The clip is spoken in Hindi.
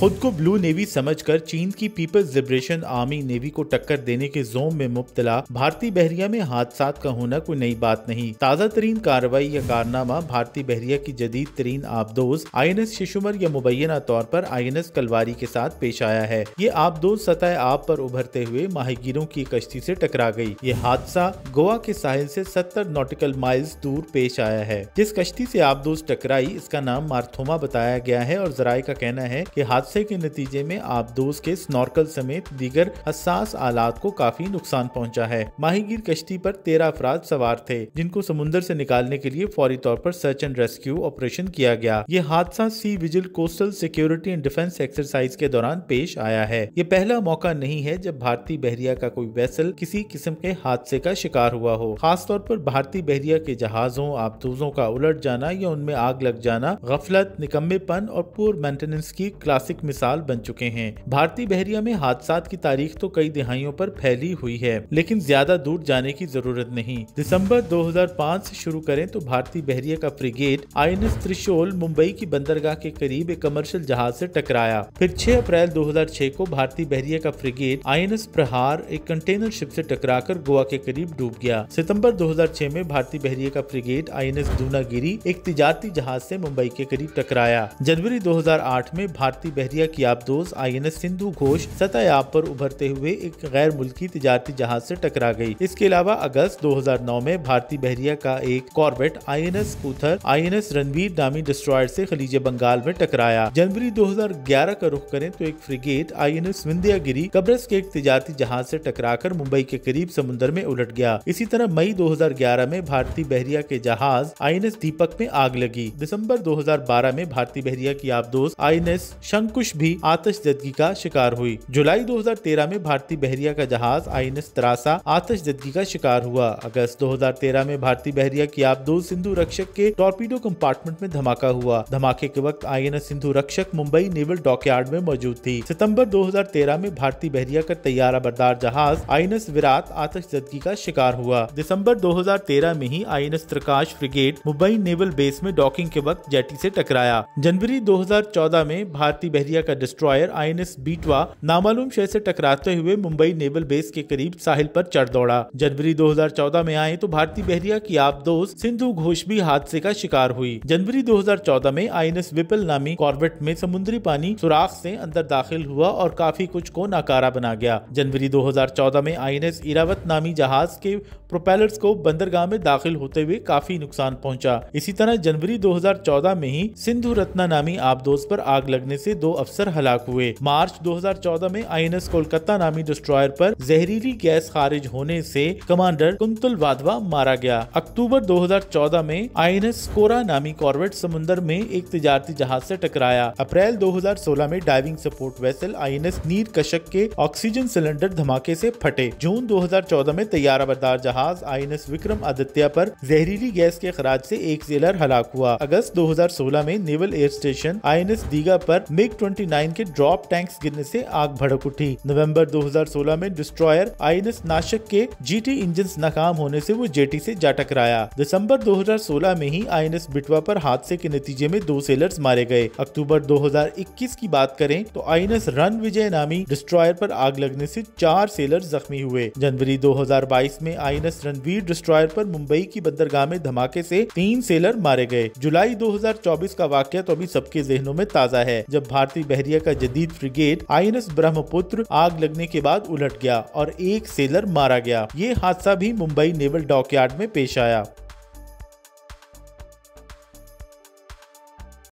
खुद को ब्लू नेवी समझकर चीन की पीपल्स लिबरेशन आर्मी नेवी को टक्कर देने के जोम में मुब्तला भारतीय बहरिया में हादसात का होना कोई नई बात नहीं। ताज़ा तरीन कार्रवाई या कारनामा भारतीय बहरिया की जदीद तरीन आबदोज INS शिशुमर या मुबैना तौर पर INS कलवारी के साथ पेश आया है। ये आबदोज सतह आब पर उभरते हुए माहीगीरों की कश्ती से टकरा गई। ये हादसा गोवा के साहिल से 70 नॉटिकल माइल्स दूर पेश आया है। जिस कश्ती से आबदोज टकराई इसका नाम मारथोमा बताया गया है और जराये का कहना है कि हादसे के नतीजे में आबदोज के स्नॉर्कल समेत दीगर हसास आलात को काफी नुकसान पहुंचा है। माहीगीर कश्ती पर 13 अफराद सवार थे जिनको समुद्र से निकालने के लिए फौरी तौर पर सर्च एंड रेस्क्यू ऑपरेशन किया गया। ये हादसा Sea Vigil coastal security and defence exercise के दौरान पेश आया है। ये पहला मौका नहीं है जब भारतीय बहरिया का कोई वेसल किसी किस्म के हादसे का शिकार हुआ हो। खासतौर पर भारतीय बहरिया के जहाजों आबदोजों का उलट जाना या उनमें आग लग जाना गफलत, निकम्मेपन और पुअर मेंटेनेंस की क्लासिक मिसाल बन चुके हैं। भारतीय बहरिया में हादसात की तारीख तो कई दिहाइयों पर फैली हुई है, लेकिन ज्यादा दूर जाने की जरूरत नहीं। दिसंबर 2005 से शुरू करें तो भारतीय बहरिया का फ्रिगेट INS त्रिशूल मुंबई की बंदरगाह के करीब एक कमर्शियल जहाज से टकराया। फिर 6 अप्रैल 2006 को भारतीय बहरिया का फ्रिगेट INS प्रहार एक कंटेनर शिप से टकराकर गोवा के करीब डूब गया। सितंबर 2006 में भारतीय बहरिया का फ्रिगेट INS दूनागिरी एक तिजारती जहाज से मुंबई के करीब टकराया। जनवरी 2008 में भारतीय बहरिया की आबदोज INS सिंधु घोष सतह आब पर उभरते हुए एक गैर मुल्की तिजारती जहाज से टकरा गई। इसके अलावा अगस्त 2009 में भारतीय बहरिया का एक कॉर्वेट INS कूथर INS रणवीर नामी डिस्ट्रॉयर से खलीज बंगाल में टकराया। जनवरी 2011 का रुख करें तो एक फ्रिगेट INS विंध्यागिरी कब्रस के एक तिजारती जहाज से टकराकर मुंबई के करीब समुद्र में उलट गया। इसी तरह मई 2011 में भारतीय बहरिया के जहाज INS दीपक में आग लगी। दिसंबर 2012 में भारतीय बहरिया की आबदोज INS शंकुश भी आतिशजदगी का शिकार हुई। जुलाई 2013 में भारतीय बहरिया का जहाज INS तरासा आतिशजदगी का शिकार हुआ। अगस्त 2013 में भारतीय बहरिया की आबदोज सिंधु रक्षक के टॉर्पीडो कंपार्टमेंट में धमाका हुआ। धमाके के वक्त INS सिंधु रक्षक मुंबई नेवल डॉकयार्ड में मौजूद थी। सितंबर 2013 में भारतीय बहरिया का तैयारा बरदार जहाज INS विराट आतिशजदगी का शिकार हुआ। दिसंबर 2013 में ही INS त्रकाश फ्रिगेट मुंबई नेवल बेस में डॉकिंग के वक्त जेटी से टकराया। जनवरी 2014 में भारतीय बहरिया का डिस्ट्रॉयर INS बीटवा नामालूम शय से टकराते हुए मुंबई नेवल बेस के करीब साहिल पर चढ़ दौड़ा। जनवरी 2014 में आए तो भारतीय बहरिया की आबदोज सिंधु घोष भी हादसे का शिकार हुई। जनवरी 2014 में INS विपिल नामी कॉर्वेट में समुद्री पानी सुराख से अंदर दाखिल हुआ और काफी कुछ को नाकारा बना गया। जनवरी 2014 में INS इरावत नामी जहाज के प्रोपेलर्स को बंदरगाह में दाखिल होते हुए काफी नुकसान पहुंचा। इसी तरह जनवरी 2014 में ही सिंधु रत्ना नामी आबदोज पर आग लगने से 2 अफसर हलाक हुए। मार्च 2014 में INS कोलकाता नामी डिस्ट्रॉयर पर जहरीली गैस खारिज होने से कमांडर कुंतल वाधवा मारा गया। अक्टूबर 2014 में INS कोरा नामी कॉर्वेट समुद्र में एक तिजारती जहाज से टकराया। अप्रैल 2016 में डाइविंग सपोर्ट वेसल INS नीर कशक के ऑक्सीजन सिलेंडर धमाके से फटे। जून 2014 में तैयारा बरदार जहाज INS विक्रम आदित्य पर जहरीली गैस के खराज से एक सेलर हलाक हुआ। अगस्त 2016 में naval air station INS Digha पर MiG-29 के ड्रॉप टैंक्स गिरने से आग भड़क उठी। नवंबर 2016 में डिस्ट्रॉयर INS नाशक के GT इंजन नाकाम होने से वो जेटी से जा टकराया। दिसंबर 2016 में ही INS बिटवा पर हादसे के नतीजे में 2 सेलर्स मारे गए। अक्टूबर 2021 की बात करें तो INS रन विजय नामी डिस्ट्रॉयर पर आग लगने से 4 सेलर्स जख्मी हुए। जनवरी 2022 में INS रणवीर डिस्ट्रॉयर पर मुंबई की बंदरगाह में धमाके से 3 सेलर मारे गए। जुलाई 2024 का वाकया तो अभी सबके जहनों में ताजा है, जब भारतीय बहरिया का जदीद फ्रिगेट INS ब्रह्मपुत्र आग लगने के बाद उलट गया और 1 सेलर मारा गया। ये हादसा भी मुंबई नेवल डॉकयार्ड में पेश आया।